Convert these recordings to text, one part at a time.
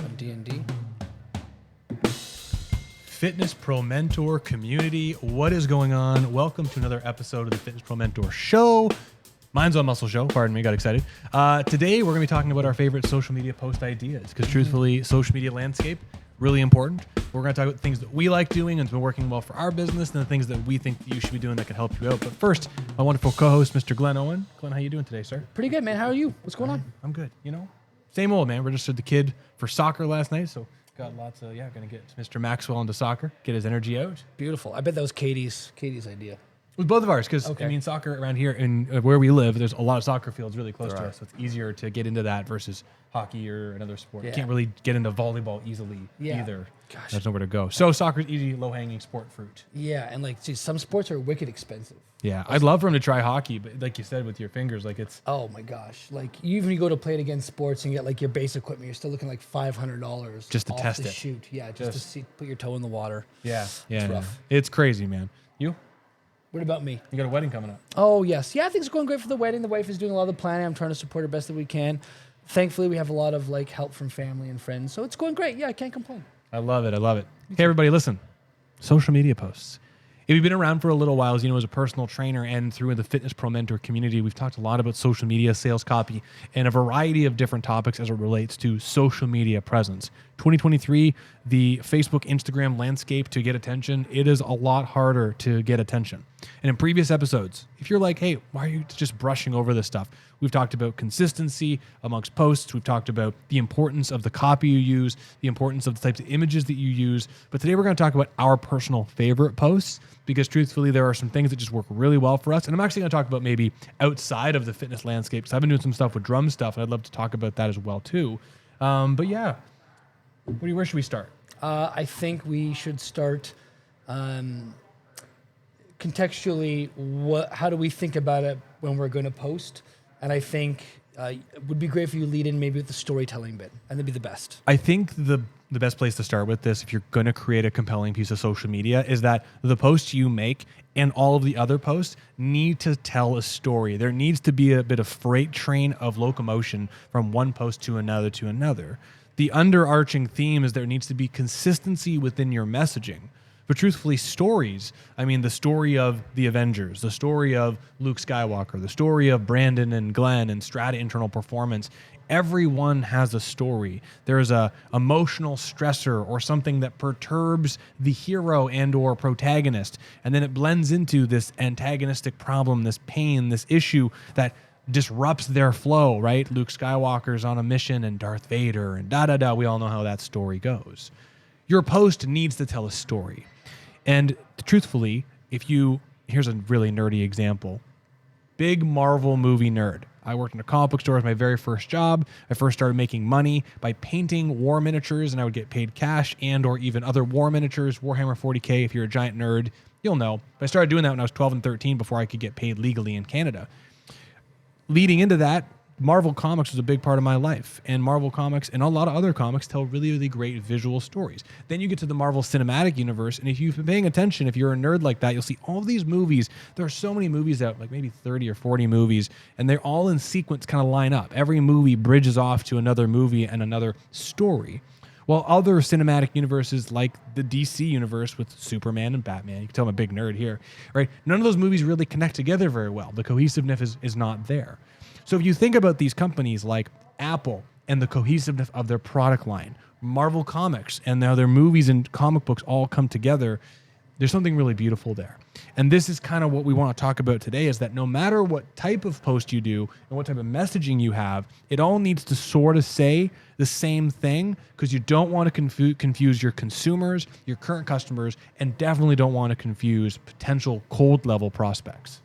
of D&D. Fitness Pro Mentor community, what is going on? Welcome to another episode of the Fitness Pro Mentor Show. Mine's on Muscle Show. Pardon me, got excited. Today, we're going to be talking about our favorite social media post ideas because truthfully, social media landscape, really important. We're going to talk about things that we like doing and it's been working well for our business and the things that we think you should be doing that can help you out. But first, my wonderful co-host, Mr. Glenn Owen. Glenn, how you doing today, sir? Pretty good, man. How are you? What's going on? I'm good. You know, same old, man. Registered the kid for soccer last night, so got lots of, going to get Mr. Maxwell into soccer, get his energy out. Beautiful. I bet that was Katie's idea. With both of ours, because Okay. I mean, soccer around here and where we live, there's a lot of soccer fields really close to us, so it's easier to get into that versus hockey or another sport. You Yeah. can't really get into volleyball easily Yeah. either. Gosh. There's nowhere to go. So soccer's easy, low-hanging sport fruit. Yeah, and like, geez, some sports are wicked expensive. Yeah, I'd love for him to try hockey, but like you said, with your fingers, like it's Oh my gosh! Like even you go to play it against sports and get like your base equipment, you're still looking like $500 Just to off test the it. shoot. Yeah, just to see, put your toe in the water. yeah, It's rough. It's crazy, man. You What about me? got a wedding coming up. Oh yes, yeah, things are going great for the wedding. The wife is doing a lot of the planning. I'm trying to support her best that we can. Thankfully, we have a lot of like help from family and friends, so it's going great. Yeah, I can't complain. I love it. I love it. Hey, everybody, listen. Social media posts. If you've been around for a little while, as you know, as a personal trainer and through the Fitness Pro Mentor community, we've talked a lot about social media, sales copy, and a variety of different topics as it relates to social media presence. 2023, the Facebook, Instagram landscape to get attention, it is a lot harder to get attention. And in previous episodes, if you're like, hey, why are you just brushing over this stuff? We've talked about consistency amongst posts. We've talked about the importance of the copy you use, the importance of the types of images that you use. But today we're going to talk about our personal favorite posts because truthfully, there are some things that just work really well for us. And I'm actually going to talk about maybe outside of the fitness landscape because I've been doing some stuff with drum stuff and I'd love to talk about that as well too. But yeah, where should we start? I think we should start contextually. How do we think about it when we're going to post? And I think it would be great for you to lead in maybe with the storytelling bit, and that'd be the best. I think the best place to start with this, if you're going to create a compelling piece of social media, is that the posts you make and all of the other posts need to tell a story. There needs to be a bit of freight train of locomotion from one post to another to another. The underarching theme is there needs to be consistency within your messaging. But truthfully, stories, I mean, the story of the Avengers, the story of Luke Skywalker, the story of Brandon and Glenn and Strata Internal Performance, everyone has a story. There's a emotional stressor or something that perturbs the hero and or protagonist. And then it blends into this antagonistic problem, this pain, this issue that disrupts their flow, right? Luke Skywalker's on a mission and Darth Vader and da-da-da. We all know how that story goes. Your post needs to tell a story. And truthfully, here's a really nerdy example. Big Marvel movie nerd. I worked in a comic book store as my very first job. I first started making money by painting war miniatures and I would get paid cash and or even other war miniatures, Warhammer 40K. If you're a giant nerd, you'll know. But I started doing that when I was 12 and 13 before I could get paid legally in Canada. Leading into that, Marvel Comics was a big part of my life, and Marvel Comics and a lot of other comics tell really, really great visual stories. Then you get to the Marvel Cinematic Universe, and if you've been paying attention, if you're a nerd like that, you'll see all of these movies. There are so many movies out, like maybe 30 or 40 movies, and they're all in sequence, kind of line up. Every movie bridges off to another movie and another story. While other cinematic universes like the DC universe with Superman and Batman, you can tell I'm a big nerd here, right? None of those movies really connect together very well. The cohesiveness is not there. So if you think about these companies like Apple and the cohesiveness of their product line, Marvel Comics and now their movies and comic books all come together, there's something really beautiful there. And this is kind of what we want to talk about today is that no matter what type of post you do and what type of messaging you have, it all needs to sort of say the same thing because you don't want to confuse your consumers, your current customers, and definitely don't want to confuse potential cold level prospects.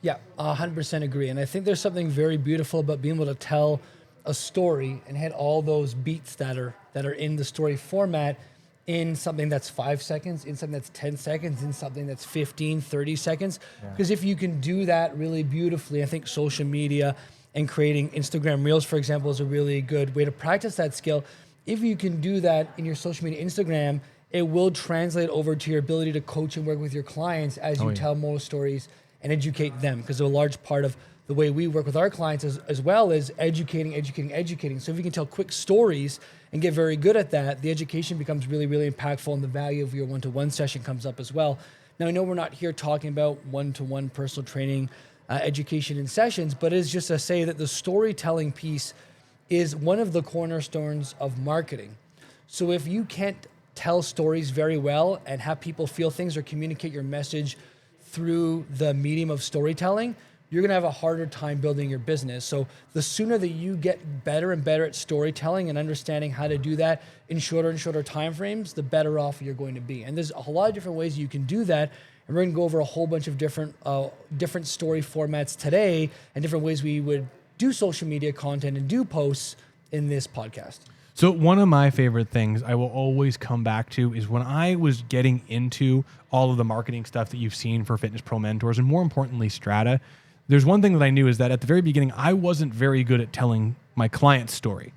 Yeah, 100% agree. And I think there's something very beautiful about being able to tell a story and hit all those beats that are in the story format in something that's 5 seconds, in something that's 10 seconds, in something that's 15, 30 seconds. Because if you can do that really beautifully, I think social media and creating Instagram Reels, for example, is a really good way to practice that skill. If you can do that in your social media Instagram, it will translate over to your ability to coach and work with your clients as you tell more stories and educate them, because a large part of the way we work with our clients as well is educating. So if you can tell quick stories and get very good at that, the education becomes really, really impactful, and the value of your one-to-one session comes up as well. Now, I know we're not here talking about one-to-one personal training, education in sessions, but it's just to say that the storytelling piece is one of the cornerstones of marketing. So if you can't tell stories very well and have people feel things or communicate your message through the medium of storytelling, you're gonna have a harder time building your business. So the sooner that you get better and better at storytelling and understanding how to do that in shorter and shorter time frames, the better off you're going to be. And there's a lot of different ways you can do that. And we're gonna go over a whole bunch of different story formats today and different ways we would do social media content and do posts in this podcast. So one of my favorite things I will always come back to is when I was getting into all of the marketing stuff that you've seen for Fitness Pro Mentors, and more importantly, Strata, there's one thing that I knew is that at the very beginning, I wasn't very good at telling my client's story.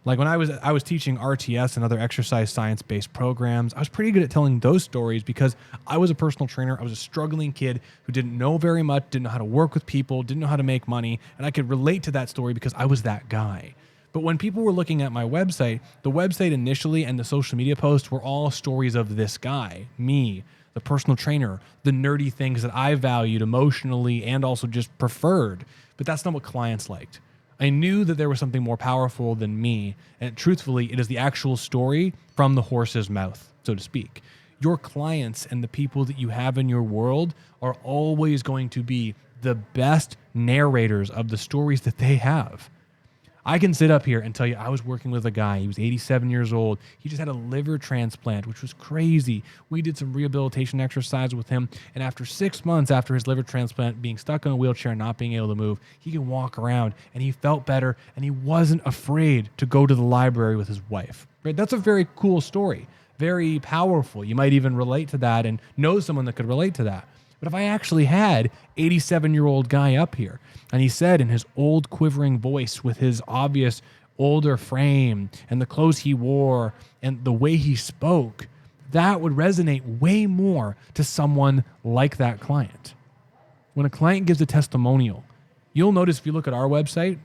Like when I was teaching RTS and other exercise science-based programs, I was pretty good at telling those stories because I was a personal trainer. I was a struggling kid who didn't know very much, didn't know how to work with people, didn't know how to make money, and I could relate to that story because I was that guy. But when people were looking at my website, the website initially and the social media posts were all stories of this guy, me, the personal trainer, the nerdy things that I valued emotionally and also just preferred. But that's not what clients liked. I knew that there was something more powerful than me. And truthfully, it is the actual story from the horse's mouth, so to speak. Your clients and the people that you have in your world are always going to be the best narrators of the stories that they have. I can sit up here and tell you I was working with a guy. He was 87 years old. He just had a liver transplant, which was crazy. We did some rehabilitation exercise with him. And after 6 months after his liver transplant, being stuck in a wheelchair and not being able to move, he could walk around and he felt better and he wasn't afraid to go to the library with his wife. Right? That's a very cool story, very powerful. You might even relate to that and know someone that could relate to that. But if I actually had 87-year-old guy up here and he said in his old quivering voice with his obvious older frame and the clothes he wore and the way he spoke, that would resonate way more to someone like that client. When a client gives a testimonial, you'll notice if you look at our website,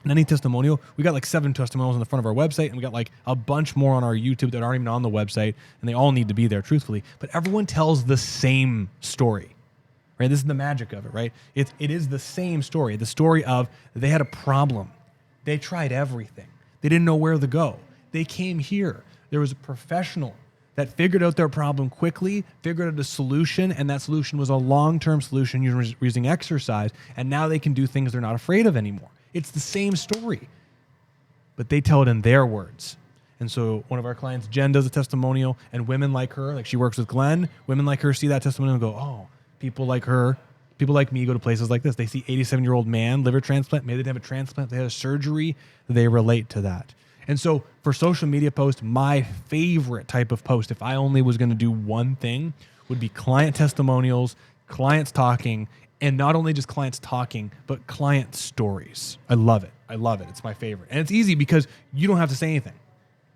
in any testimonial, we got like 7 testimonials on the front of our website, and we got like a bunch more on our YouTube that aren't even on the website, and they all need to be there, truthfully. But everyone tells the same story, right? This is the magic of it, right? It is the same story. The story of they had a problem. They tried everything. They didn't know where to go. They came here. There was a professional that figured out their problem quickly, figured out a solution, and that solution was a long-term solution using exercise, and now they can do things they're not afraid of anymore. It's the same story, but they tell it in their words. And so one of our clients, Jen, does a testimonial, and women like her, like she works with Glenn, women like her see that testimonial and go, oh, people like her, people like me go to places like this. They see 87-year-old man, liver transplant, maybe they didn't have a transplant, they had a surgery, they relate to that. And so for social media posts, my favorite type of post, if I only was going to do one thing, would be client testimonials, clients talking, and not only just clients talking, but client stories. I love it. I love it. It's my favorite. And it's easy because you don't have to say anything.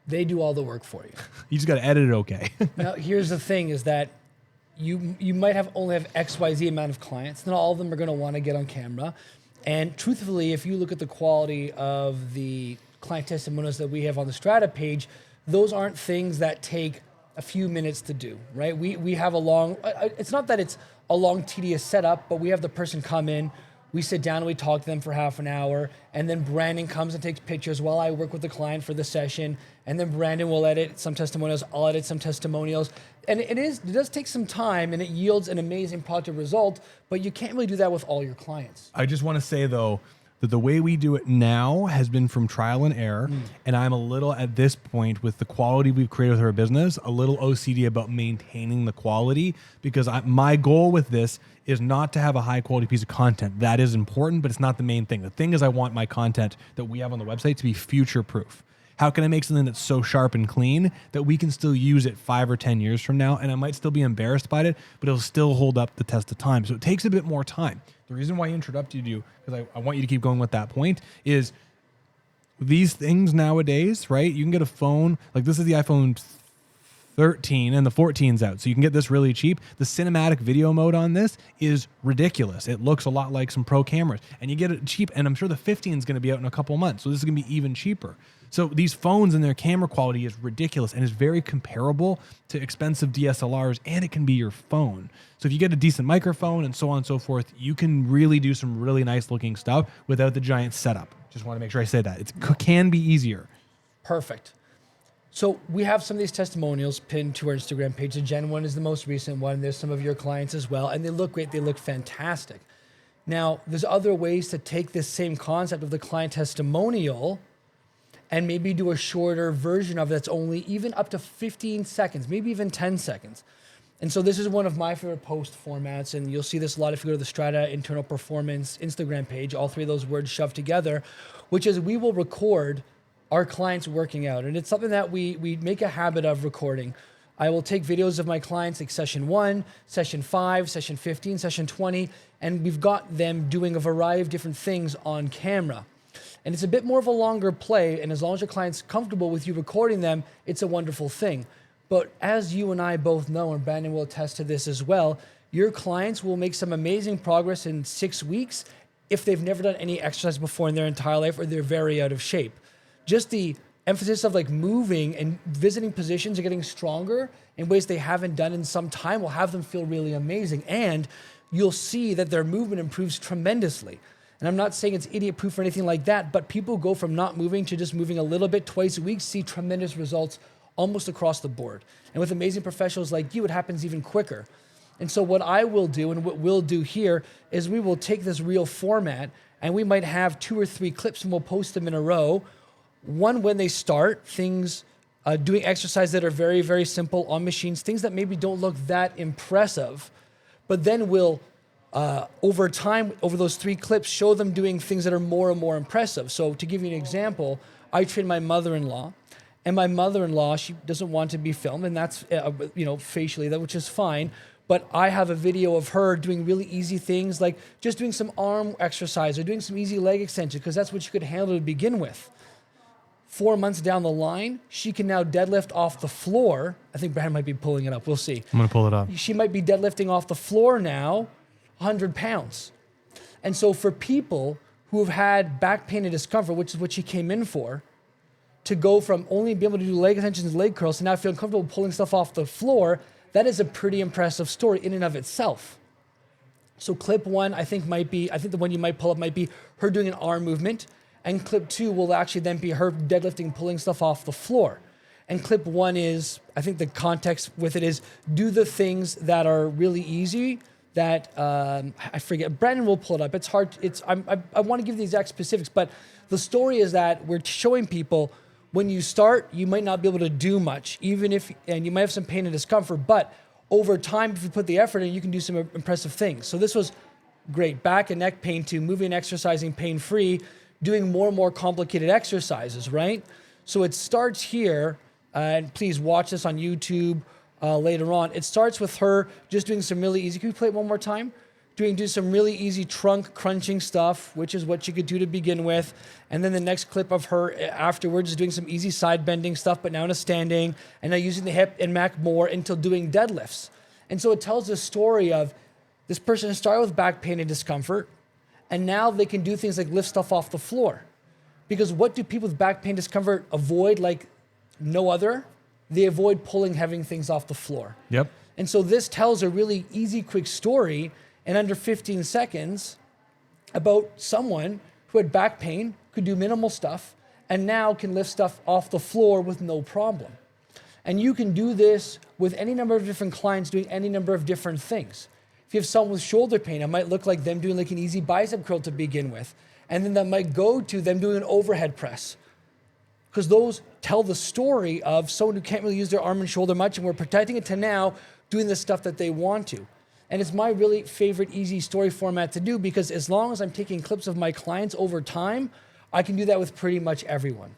They do all the work for you. You just got to edit it okay. Now, here's the thing is that you might only have XYZ amount of clients. Not all of them are going to want to get on camera. And truthfully, if you look at the quality of the client testimonials that we have on the Strata page, those aren't things that take a few minutes to do, right? We have a long, it's not that it's a long tedious setup, but we have the person come in, we sit down and we talk to them for half an hour, and then Brandon comes and takes pictures while I work with the client for the session, and then Brandon will edit some testimonials, I'll edit some testimonials, and it does take some time, and it yields an amazing product result, but you can't really do that with all your clients. I just want to say, though, that the way we do it now has been from trial and error. And I'm a little, at this point, with the quality we've created with our business, a little OCD about maintaining the quality, because my goal with this is not to have a high quality piece of content. That is important, but it's not the main thing. The thing is, I want my content that we have on the website to be future proof. How can I make something that's so sharp and clean that we can still use it 5 or 10 years from now? And I might still be embarrassed by it, but it'll still hold up the test of time. So it takes a bit more time. The reason why I interrupted you, because I want you to keep going with that point, is these things nowadays, right? You can get a phone, like this is the iPhone 13, and the 14's out. So you can get this really cheap. The cinematic video mode on this is ridiculous. It looks a lot like some pro cameras, and you get it cheap. And I'm sure the 15 is going to be out in a couple months. So this is going to be even cheaper. So these phones and their camera quality is ridiculous and is very comparable to expensive DSLRs, and it can be your phone. So if you get a decent microphone and so on and so forth, you can really do some really nice looking stuff without the giant setup. Just want to make sure I say that. It can be easier. Perfect. So we have some of these testimonials pinned to our Instagram page. The Gen one is the most recent one. There's some of your clients as well, and they look great. They look fantastic. Now, there's other ways to take this same concept of the client testimonial and maybe do a shorter version of it that's only even up to 15 seconds, maybe even 10 seconds. And so this is one of my favorite post formats, and you'll see this a lot if you go to the Strata Internal Performance Instagram page, all three of those words shoved together, which is we will record our clients working out. And it's something that we make a habit of recording. I will take videos of my clients like session 1, session 5, session 15, session 20, and we've got them doing a variety of different things on camera. And it's a bit more of a longer play, and as long as your client's comfortable with you recording them, it's a wonderful thing. But as you and I both know, and Brandon will attest to this as well, your clients will make some amazing progress in 6 weeks if they've never done any exercise before in their entire life or they're very out of shape. Just the emphasis of like moving and visiting positions and getting stronger in ways they haven't done in some time will have them feel really amazing. And you'll see that their movement improves tremendously. And I'm not saying it's idiot proof or anything like that, but people go from not moving to just moving a little bit twice a week, see tremendous results almost across the board. And with amazing professionals like you, it happens even quicker. And so what I will do and what we'll do here is we will take this reel format and we might have 2 or 3 clips and we'll post them in a row. One, when they start, things doing exercise that are very, very simple on machines, things that maybe don't look that impressive, but then we'll, over time, over those 3 clips, show them doing things that are more and more impressive. So to give you an example, I train my mother-in-law, and my mother-in-law, she doesn't want to be filmed, and that's, facially, which is fine. But I have a video of her doing really easy things like just doing some arm exercise or doing some easy leg extension because that's what she could handle to begin with. 4 months down the line, she can now deadlift off the floor. I think Brad might be pulling it up. We'll see. I'm going to pull it up. She might be deadlifting off the floor now 100 pounds. And so for people who have had back pain and discomfort, which is what she came in for, to go from only being able to do leg extensions and leg curls to now feeling comfortable pulling stuff off the floor, that is a pretty impressive story in and of itself. So clip 1, I think the one you might pull up might be her doing an arm movement, and clip 2 will actually then be her deadlifting, pulling stuff off the floor. And clip 1 is, I think the context with it is, do the things that are really easy that, I forget, Brandon will pull it up. It's hard, I want to give the exact specifics, but the story is that we're showing people when you start, you might not be able to do much, and you might have some pain and discomfort, but over time, if you put the effort in, you can do some impressive things. So this was great. Back and neck pain too, moving and exercising pain-free, doing more and more complicated exercises, right? So it starts here, and please watch this on YouTube later on. It starts with her just doing some really easy, can we play it one more time? Do some really easy trunk crunching stuff, which is what you could do to begin with. And then the next clip of her afterwards is doing some easy side bending stuff, but now in a standing, and now using the hip and Mac more until doing deadlifts. And so it tells the story of this person started with back pain and discomfort, and now they can do things like lift stuff off the floor. Because what do people with back pain discomfort avoid like no other? They avoid pulling heavy things off the floor. Yep. And so this tells a really easy, quick story in under 15 seconds about someone who had back pain, could do minimal stuff, and now can lift stuff off the floor with no problem. And you can do this with any number of different clients doing any number of different things. If you have someone with shoulder pain, it might look like them doing like an easy bicep curl to begin with. And then that might go to them doing an overhead press. Because those tell the story of someone who can't really use their arm and shoulder much, and we're protecting it to now doing the stuff that they want to. And it's my really favorite easy story format to do because as long as I'm taking clips of my clients over time, I can do that with pretty much everyone.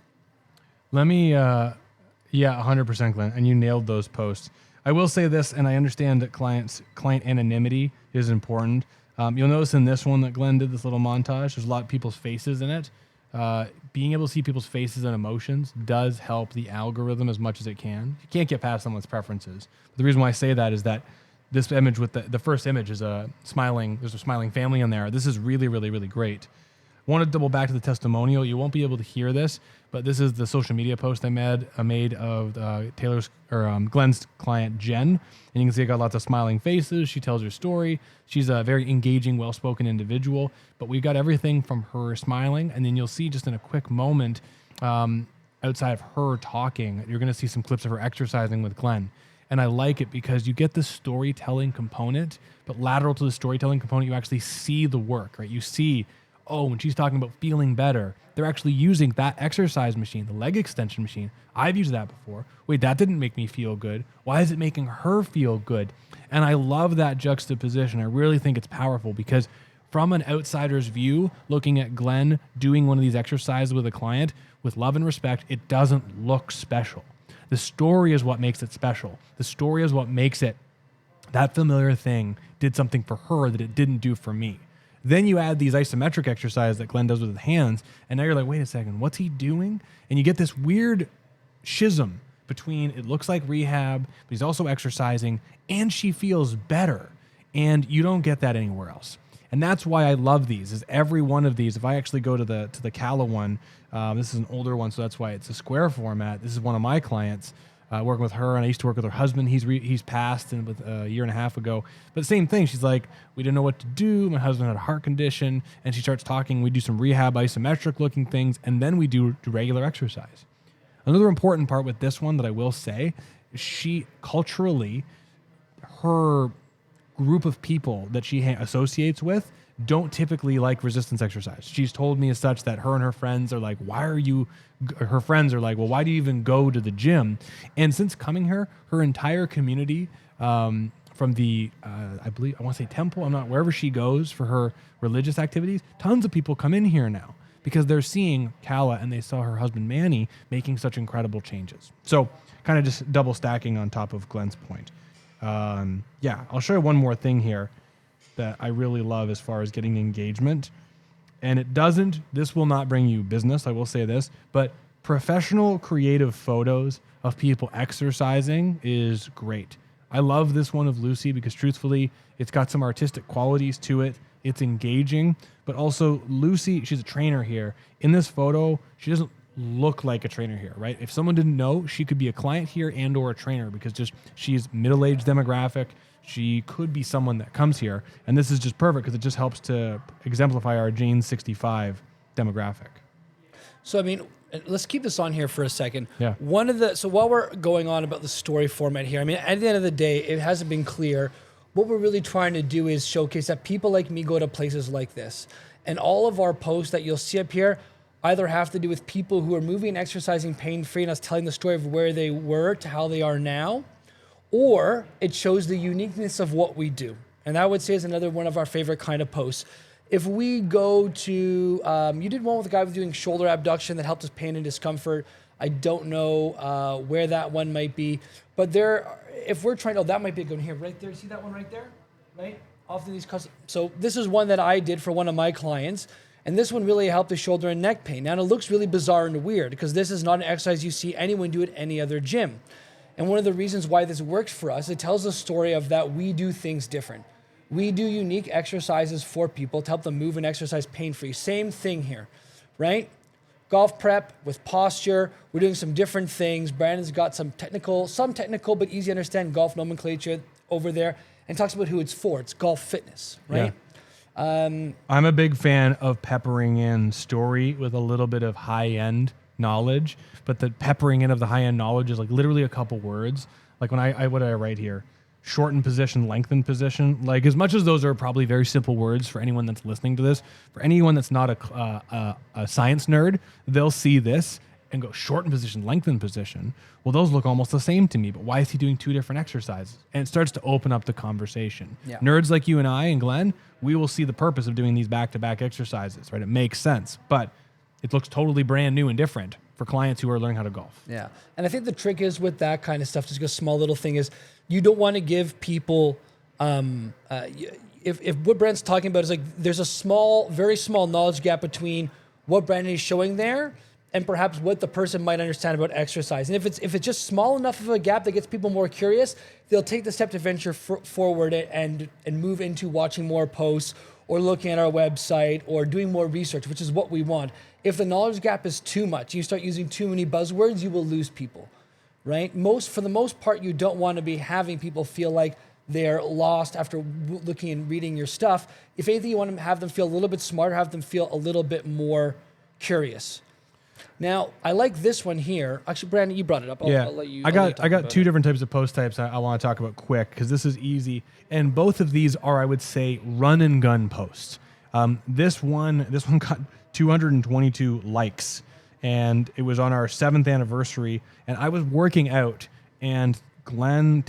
Let me, 100%, Glenn, and you nailed those posts. I will say this, and I understand that client anonymity is important. You'll notice in this one that Glenn did this little montage, there's a lot of people's faces in it. being able to see people's faces and emotions does help the algorithm as much as it can. You can't get past someone's preferences. But the reason why I say that is that this image with the first image is there's a smiling family in there. This is really, really, really great. I want to double back to the testimonial. You won't be able to hear this, but this is the social media post I made of Glenn's client, Jen. And you can see I got lots of smiling faces. She tells her story. She's a very engaging, well-spoken individual, but we got everything from her smiling. And then you'll see just in a quick moment, outside of her talking, you're going to see some clips of her exercising with Glenn. And I like it because you get the storytelling component, but lateral to the storytelling component, you actually see the work, right? You see, oh, when she's talking about feeling better, they're actually using that exercise machine, the leg extension machine. I've used that before. Wait, that didn't make me feel good. Why is it making her feel good? And I love that juxtaposition. I really think it's powerful because from an outsider's view, looking at Glenn doing one of these exercises with a client with love and respect, it doesn't look special. The story is what makes it special. The story is what makes it that familiar thing did something for her that it didn't do for me. Then you add these isometric exercises that Glenn does with his hands, and now you're like, wait a second, what's he doing? And you get this weird schism between it looks like rehab, but he's also exercising, and she feels better. And you don't get that anywhere else. And that's why I love these, is every one of these, if I actually go to the Kala one, this is an older one, so that's why it's a square format. This is one of my clients, working with her, and I used to work with her husband. He's passed and with a year and a half ago. But same thing, she's like, we didn't know what to do. My husband had a heart condition, and she starts talking. We do some rehab, isometric looking things, and then we do regular exercise. Another important part with this one that I will say, she culturally, her group of people that she associates with don't typically like resistance exercise. She's told me as such that her and her friends are like, her friends are like, well, why do you even go to the gym? And since coming here, her entire community, from the, I want to say temple, wherever she goes for her religious activities, tons of people come in here now because they're seeing Kala and they saw her husband Manny making such incredible changes. So kind of just double stacking on top of Glenn's point. I'll show you one more thing here that I really love as far as getting engagement. And this will not bring you business, I will say this, but professional creative photos of people exercising is great. I love this one of Lucy because truthfully, it's got some artistic qualities to it. It's engaging, but also Lucy, she's a trainer here. In this photo, she doesn't look like a trainer here, right? If someone didn't know, she could be a client here and or a trainer because she's middle-aged demographic. She could be someone that comes here. And this is just perfect because it just helps to exemplify our Jane 65 demographic. So, I mean, let's keep this on here for a second. Yeah. So while we're going on about the story format here, I mean, at the end of the day, it hasn't been clear. What we're really trying to do is showcase that people like me go to places like this. And all of our posts that you'll see up here either have to do with people who are moving and exercising pain-free and us telling the story of where they were to how they are now, or it shows the uniqueness of what we do. And that I would say is another one of our favorite kind of posts. If we go to, you did one with a guy doing shoulder abduction that helped us pain and discomfort. I don't know where that one might be, but if we're trying, that might be a good one here, right there. See that one right there, right? Often these so this is one that I did for one of my clients, and this one really helped the shoulder and neck pain. Now it looks really bizarre and weird because this is not an exercise you see anyone do at any other gym. And one of the reasons why this works for us, it tells the story of that we do things different. We do unique exercises for people to help them move and exercise pain-free. Same thing here, right? Golf prep with posture. We're doing some different things. Brandon's got some technical but easy to understand golf nomenclature over there and talks about who it's for. It's golf fitness, right? Yeah. I'm a big fan of peppering in story with a little bit of high-end knowledge, but the peppering in of the high-end knowledge is like literally a couple words. Like when what did I write here? Shorten position, lengthen position. Like as much as those are probably very simple words for anyone that's listening to this, for anyone that's not a science nerd, they'll see this and go shorten position, lengthen position. Well, those look almost the same to me, but why is he doing two different exercises? And it starts to open up the conversation. Yeah. Nerds like you and I and Glenn, we will see the purpose of doing these back-to-back exercises, right? It makes sense, but it looks totally brand new and different for clients who are learning how to golf. Yeah, and I think the trick is with that kind of stuff, just a small little thing is you don't want to give people, if what Brent's talking about is like there's a very small knowledge gap between what Brandon is showing there, and perhaps what the person might understand about exercise. And if it's just small enough of a gap that gets people more curious, they'll take the step to venture forward and move into watching more posts or looking at our website or doing more research, which is what we want. If the knowledge gap is too much, you start using too many buzzwords, you will lose people, right? For the most part, you don't want to be having people feel like they're lost after looking and reading your stuff. If anything, you want to have them feel a little bit smarter, have them feel a little bit more curious. Now, I like this one here. Actually, Brandon, you brought it up. I'll let you. I got two different types of post types I want to talk about quick because this is easy, and both of these are, I would say, run and gun posts. This one got 222 likes, and it was on our 7th anniversary. And I was working out, and Glenn,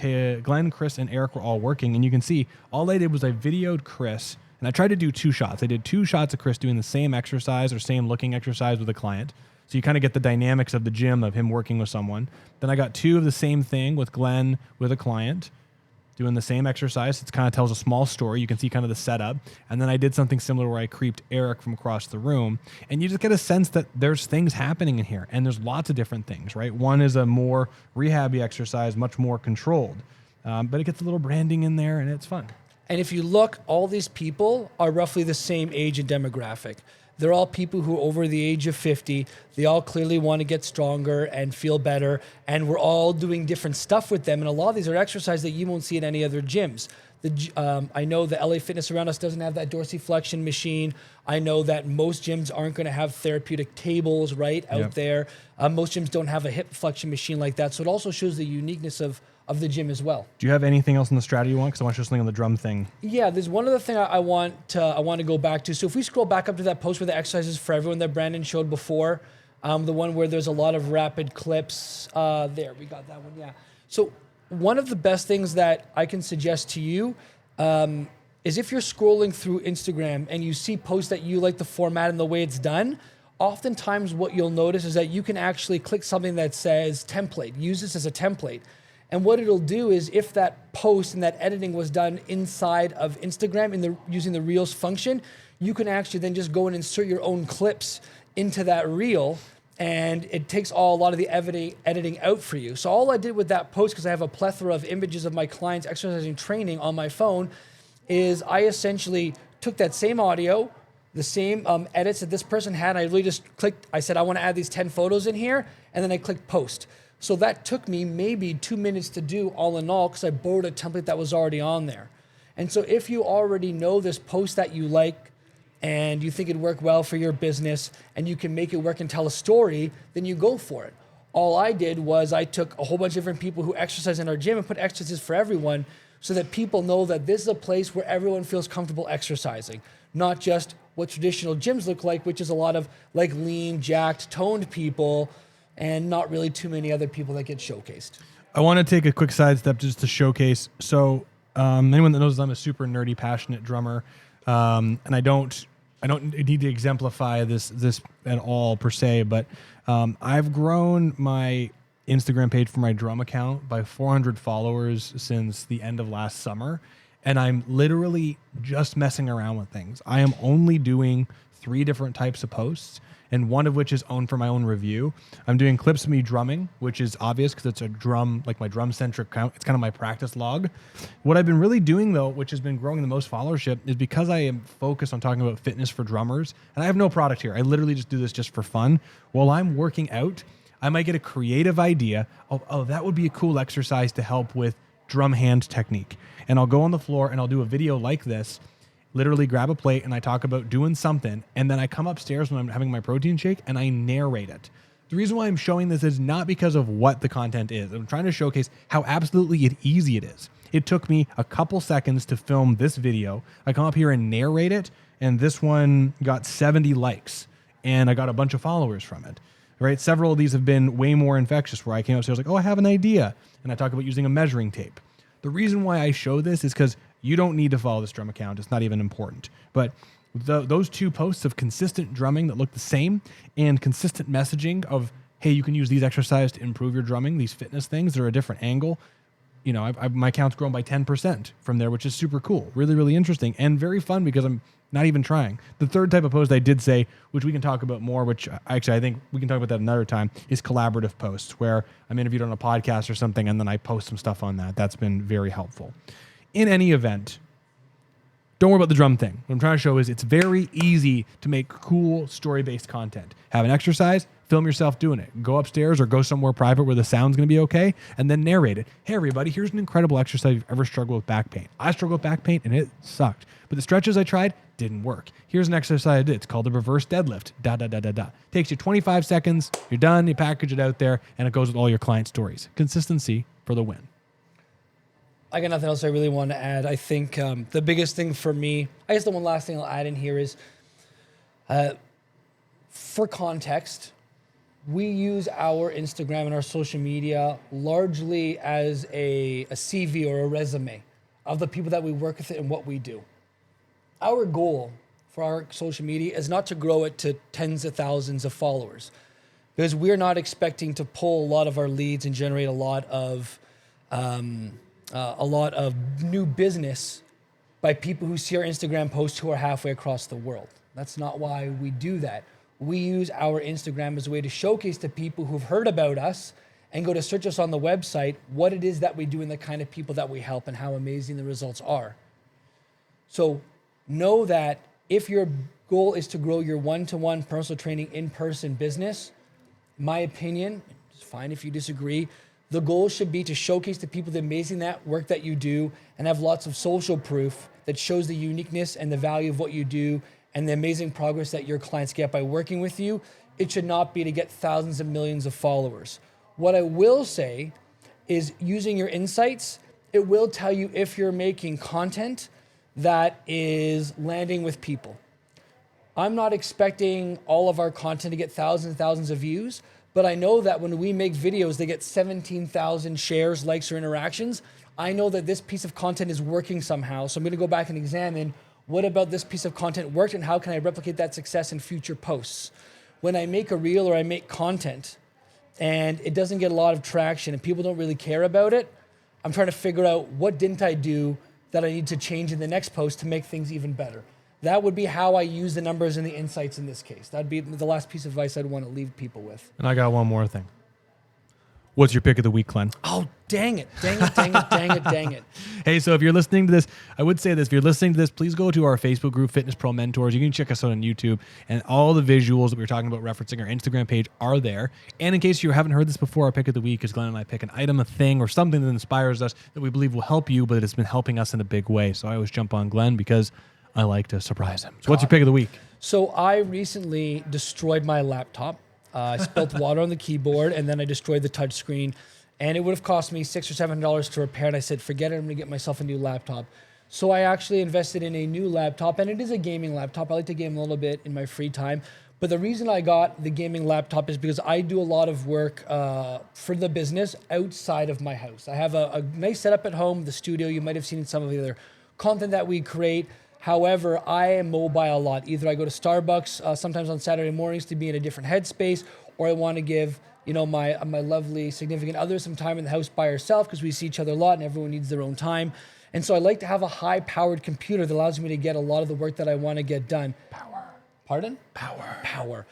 Chris, and Eric were all working, and you can see all I did was I videoed Chris, and I tried to do 2 shots. I did 2 shots of Chris doing the same exercise or same looking exercise with a client. So you kind of get the dynamics of the gym of him working with someone. Then I got 2 of the same thing with Glenn with a client doing the same exercise. It kind of tells a small story. You can see kind of the setup. And then I did something similar where I creeped Eric from across the room. And you just get a sense that there's things happening in here. And there's lots of different things, right? One is a more rehabby exercise, much more controlled. But it gets a little branding in there and it's fun. And if you look, all these people are roughly the same age and demographic. They're all people who are over the age of 50. They all clearly want to get stronger and feel better. And we're all doing different stuff with them. And a lot of these are exercises that you won't see at any other gyms. I know the LA Fitness around us doesn't have that dorsiflexion machine. I know that most gyms aren't going to have therapeutic tables out there. Most gyms don't have a hip flexion machine like that. So it also shows the uniqueness of the gym as well. Do you have anything else in the strategy you want? Because I want you to something on the drum thing. Yeah, there's one other thing I want to go back to. So if we scroll back up to that post where the exercises for everyone that Brandon showed before, the one where there's a lot of rapid clips, there, we got that one, yeah. So one of the best things that I can suggest to you is if you're scrolling through Instagram and you see posts that you like the format and the way it's done, oftentimes what you'll notice is that you can actually click something that says template, use this as a template. And what it'll do is if that post and that editing was done inside of Instagram using the Reels function, you can actually then just go and insert your own clips into that reel, and it takes a lot of the editing out for you. So all I did with that post, because I have a plethora of images of my clients exercising training on my phone, is I essentially took that same audio, the same edits that this person had, and I really just clicked, I said, I want to add these 10 photos in here, and then I clicked post. So that took me maybe 2 minutes to do all in all because I borrowed a template that was already on there. And so if you already know this post that you like and you think it'd work well for your business and you can make it work and tell a story, then you go for it. All I did was I took a whole bunch of different people who exercise in our gym and put exercises for everyone so that people know that this is a place where everyone feels comfortable exercising, not just what traditional gyms look like, which is a lot of like lean, jacked, toned people, and not really too many other people that get showcased. I want to take a quick sidestep just to showcase. So anyone that knows I'm a super nerdy, passionate drummer, and I don't need to exemplify this at all per se, but I've grown my Instagram page for my drum account by 400 followers since the end of last summer, and I'm literally just messing around with things. I am only doing 3 different types of posts, and one of which is owned for my own review. I'm doing clips of me drumming, which is obvious because it's a drum, like my drum-centric account. It's kind of my practice log. What I've been really doing, though, which has been growing the most followership, is because I am focused on talking about fitness for drummers, and I have no product here. I literally just do this just for fun. While I'm working out, I might get a creative idea of, oh, that would be a cool exercise to help with drum hand technique. And I'll go on the floor and I'll do a video like this, literally grab a plate and I talk about doing something, and then I come upstairs when I'm having my protein shake and I narrate it. The reason why I'm showing this is not because of what the content is. I'm trying to showcase how absolutely easy it is. It took me a couple seconds to film this video. I come up here and narrate it, and this one got 70 likes, and I got a bunch of followers from it. Right? Several of these have been way more infectious, where I came upstairs like, oh, I have an idea, and I talk about using a measuring tape. The reason why I show this is because you don't need to follow this drum account. It's not even important. But those 2 posts of consistent drumming that look the same and consistent messaging of, hey, you can use these exercises to improve your drumming, these fitness things that are a different angle, you know, my account's grown by 10% from there, which is super cool. Really, really interesting and very fun because I'm not even trying. The third type of post I did say, which we can talk about more, which actually I think we can talk about that another time, is collaborative posts where I'm interviewed on a podcast or something and then I post some stuff on that. That's been very helpful. In any event, don't worry about the drum thing. What I'm trying to show is it's very easy to make cool story-based content. Have an exercise, film yourself doing it. Go upstairs or go somewhere private where the sound's going to be okay, and then narrate it. Hey, everybody, here's an incredible exercise if you've ever struggled with back pain. I struggled with back pain, and it sucked. But the stretches I tried didn't work. Here's an exercise I did. It's called the reverse deadlift. Takes you 25 seconds. You're done. You package it out there, and it goes with all your client stories. Consistency for the win. I got nothing else I really want to add. I think the biggest thing for me, I guess the one last thing I'll add in here is, for context, we use our Instagram and our social media largely as a CV or a resume of the people that we work with and what we do. Our goal for our social media is not to grow it to tens of thousands of followers, because we're not expecting to pull a lot of our leads and generate a lot of new business by people who see our Instagram posts who are halfway across the world. That's not why we do that. We use our Instagram as a way to showcase to people who've heard about us and go to search us on the website what it is that we do and the kind of people that we help and how amazing the results are. So know that if your goal is to grow your one-to-one personal training in-person business, my opinion, it's fine if you disagree, the goal should be to showcase to people the amazing work that you do and have lots of social proof that shows the uniqueness and the value of what you do and the amazing progress that your clients get by working with you. It should not be to get thousands of millions of followers. What I will say is, using your insights, it will tell you if you're making content that is landing with people. I'm not expecting all of our content to get thousands and thousands of views, but I know that when we make videos, they get 17,000 shares, likes, or interactions. I know that this piece of content is working somehow, so I'm going to go back and examine what about this piece of content worked and how can I replicate that success in future posts. When I make a reel or I make content and it doesn't get a lot of traction and people don't really care about it, I'm trying to figure out what didn't I do that I need to change in the next post to make things even better. That would be how I use the numbers and the insights in this case. That'd be the last piece of advice I'd want to leave people with. And I got one more thing. What's your pick of the week, Glenn? Oh, dang it. Dang it. Hey, so if you're listening to this, I would say this. If you're listening to this, please go to our Facebook group, Fitness Pro Mentors. You can check us out on YouTube, and all the visuals that we were talking about referencing our Instagram page are there. And in case you haven't heard this before, our pick of the week is Glenn and I pick an item, a thing, or something that inspires us that we believe will help you, but that it's been helping us in a big way. So I always jump on Glenn because I like to surprise him. So what's your pick of the week? So I recently destroyed my laptop. I spilled water on the keyboard, and then I destroyed the touchscreen. And it would have cost me $600 or $700 to repair. And I said, forget it, I'm going to get myself a new laptop. So I actually invested in a new laptop, and it is a gaming laptop. I like to game a little bit in my free time. But the reason I got the gaming laptop is because I do a lot of work for the business outside of my house. I have a nice setup at home, the studio. You might have seen in some of the other content that we create. However, I am mobile a lot. Either I go to Starbucks sometimes on Saturday mornings to be in a different headspace, or I want to give my lovely significant other some time in the house by herself because we see each other a lot and everyone needs their own time. And so I like to have a high-powered computer that allows me to get a lot of the work that I want to get done. Power. Pardon? Power.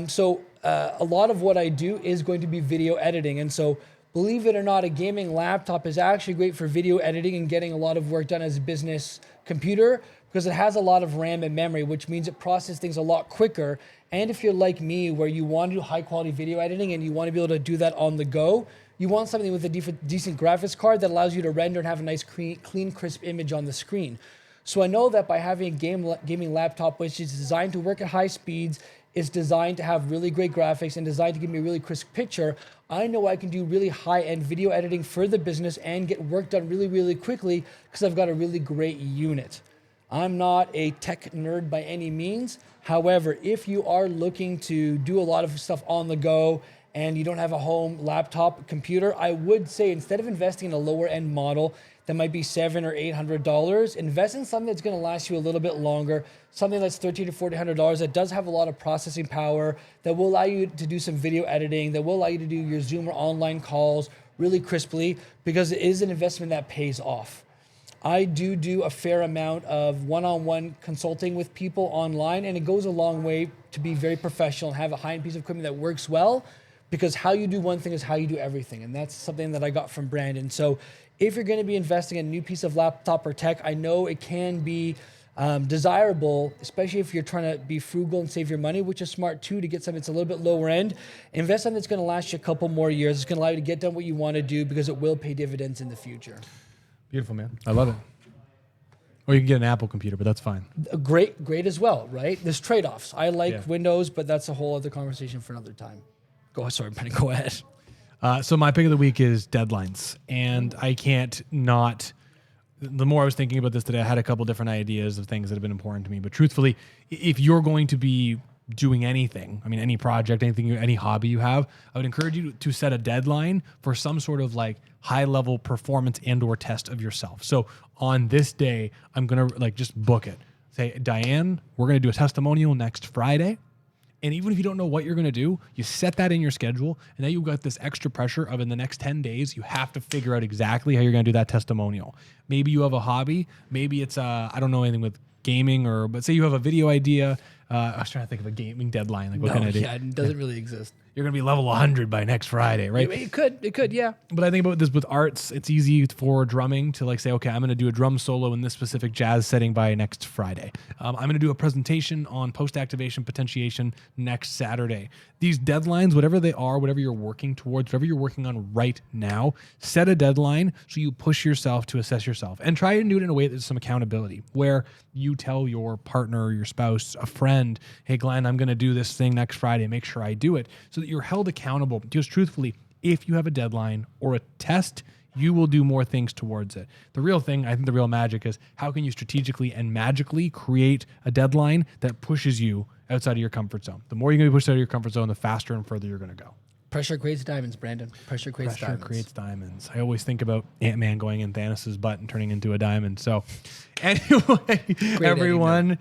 So a lot of what I do is going to be video editing. And so, believe it or not, a gaming laptop is actually great for video editing and getting a lot of work done as a business computer, because it has a lot of RAM and memory, which means it processes things a lot quicker. And if you're like me, where you want to do high quality video editing and you want to be able to do that on the go, you want something with a decent graphics card that allows you to render and have a nice, clean, crisp image on the screen. So I know that by having a gaming laptop, which is designed to work at high speeds, is designed to have really great graphics and designed to give me a really crisp picture, I know I can do really high-end video editing for the business and get work done really, really quickly because I've got a really great unit. I'm not a tech nerd by any means. However, if you are looking to do a lot of stuff on the go and you don't have a home laptop computer, I would say instead of investing in a lower end model that might be $700 or $800, invest in something that's going to last you a little bit longer, something that's $1,300 to $1,400 that does have a lot of processing power, that will allow you to do some video editing, that will allow you to do your Zoom or online calls, really crisply because it is an investment that pays off. I do a fair amount of one-on-one consulting with people online, and it goes a long way to be very professional and have a high-end piece of equipment that works well, because how you do one thing is how you do everything, and that's something that I got from Brandon. So if you're going to be investing in a new piece of laptop or tech, I know it can be desirable, especially if you're trying to be frugal and save your money, which is smart too, to get something that's a little bit lower end. Invest something that's going to last you a couple more years. It's going to allow you to get done what you want to do because it will pay dividends in the future. Beautiful, man. I love it. Or you can get an Apple computer, but that's fine. Great as well, right? There's trade-offs. I like Yeah. Windows, but that's a whole other conversation for another time. Sorry, Penny, go ahead. So my pick of the week is deadlines, and I can't not. The more I was thinking about this today, I had a couple different ideas of things that have been important to me. But truthfully, if you're going to be doing anything, I mean, any project, anything, any hobby you have, I would encourage you to set a deadline for some sort of like high level performance and or test of yourself. So on this day, I'm going to like just book it. Say, Diane, we're going to do a testimonial next Friday. And even if you don't know what you're going to do, you set that in your schedule, and now you've got this extra pressure of in the next 10 days, you have to figure out exactly how you're going to do that testimonial. Maybe you have a hobby. Maybe it's, I don't know anything with gaming, but say you have a video idea. I was trying to think of a gaming deadline. Like, what can I do? Yeah, it doesn't really exist. You're going to be level 100 by next Friday, right? It could, yeah. But I think about this with arts, it's easy for drumming to like say, okay, I'm going to do a drum solo in this specific jazz setting by next Friday. I'm going to do a presentation on post-activation potentiation next Saturday. These deadlines, whatever they are, whatever you're working towards, whatever you're working on right now, set a deadline so you push yourself to assess yourself, and try and do it in a way that there's some accountability, where you tell your partner, your spouse, a friend, hey, Glenn, I'm going to do this thing next Friday. Make sure I do it, so that you're held accountable. Because truthfully, if you have a deadline or a test, you will do more things towards it. The real thing, I think the real magic is how can you strategically and magically create a deadline that pushes you outside of your comfort zone. The more you're going to be pushed out of your comfort zone, the faster and further you're going to go. Pressure creates diamonds, Brandon. Pressure creates diamonds. I always think about Ant-Man going in Thanos' butt and turning into a diamond. So anyway, everyone,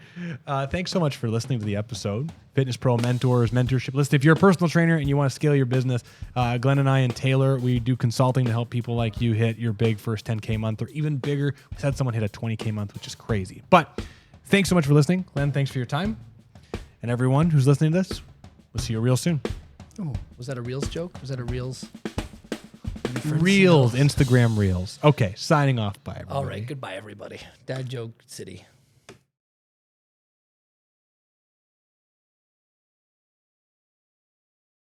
thanks so much for listening to the episode. Fitness Pro Mentors, mentorship list. If you're a personal trainer and you want to scale your business, Glenn and I and Taylor, we do consulting to help people like you hit your big first 10K month or even bigger. We had someone hit a 20K month, which is crazy. But thanks so much for listening. Glenn, thanks for your time. And everyone who's listening to this, we'll see you real soon. Oh, was that a Reels joke? Was that a Reels? Reels, Instagram Reels. Okay, signing off. Bye, everybody. All right, goodbye, everybody. Dad joke city.